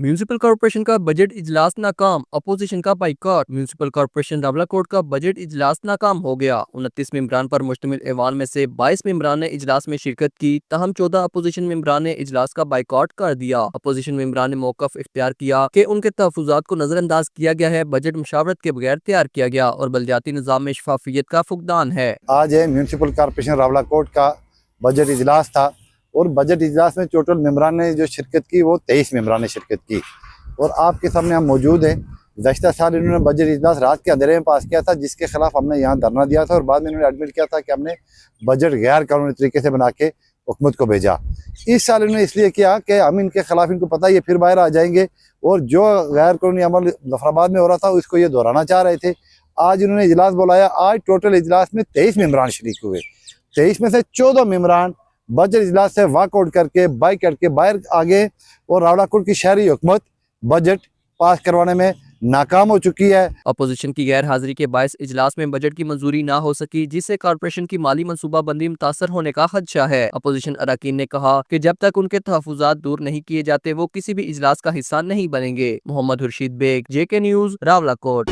Municipal corporation का budget इजलास नाकाम, अपोजिशन का बाइकॉट। म्यूनिसिपल कॉर्पोरेशन रावलाकोट का बजट इजलास नाकाम हो गया। 29 मेंबरान पर मुश्तमिल ऐवान में से 22 मेंबरान ने इजलास में शिरकत की, तहम 14 अपोजिशन मेंबरान ने इजलास का बाइकॉट कर दिया। अपोजिशन मेंबरान ने मौकफ इख्तियार किया कि उनके तहफुजात को नजरअंदाज किया गया है, बजट मुशावरत के बगैर तैयार किया गया और बल्दियाती निज़ाम में शफाफियत का फुकदान है। आज है म्यूनसिपल कॉर्पोरेशन रावलाकोट का बजट इजलास था और बजट इजलास में टोटल मेम्बरान ने जो शिरकत की वो 23 मेम्बरान ने शिरकत की और आपके सामने हम मौजूद हैं। गुज़श्ता साल इन्होंने बजट इजलास रात के अंधेरे में पास किया था, जिसके खिलाफ हमने यहाँ धरना दिया था और बाद में इन्होंने एडमिट किया था कि हमने बजट गैर कानूनी तरीके से बना के हुकूमत को भेजा। इस साल इन्होंने इसलिए किया कि हम इनके खिलाफ, इनको पता है ये फिर बाहर आ जाएंगे और जो गैर कानूनी अमल जफराबाद में हो रहा था उसको ये दोहराना चाह रहे थे। आज इन्होंने इजलास बुलाया। आज टोटल इजलास में 23 मेम्बरान शरीक हुए। 23 में से 14 मेम्बरान बजट इजलास से वाकआउट करके बाइक करके बाहर आ गए और रावलाकोट की शहरी हुकूमत बजट पास करवाने में नाकाम हो चुकी है। अपोजिशन की गैर हाजिरी के बायस इजलास में बजट की मंजूरी ना हो सकी, जिससे कॉर्पोरेशन की माली मनसूबा बंदी मुतासर होने का खदशा है। अपोजिशन अरकान ने कहा कि जब तक उनके तहफुजात दूर नहीं किए जाते वो किसी भी इजलास का हिस्सा नहीं बनेंगे। Mohammad Khurshid Baig, JK news, Rawalakot.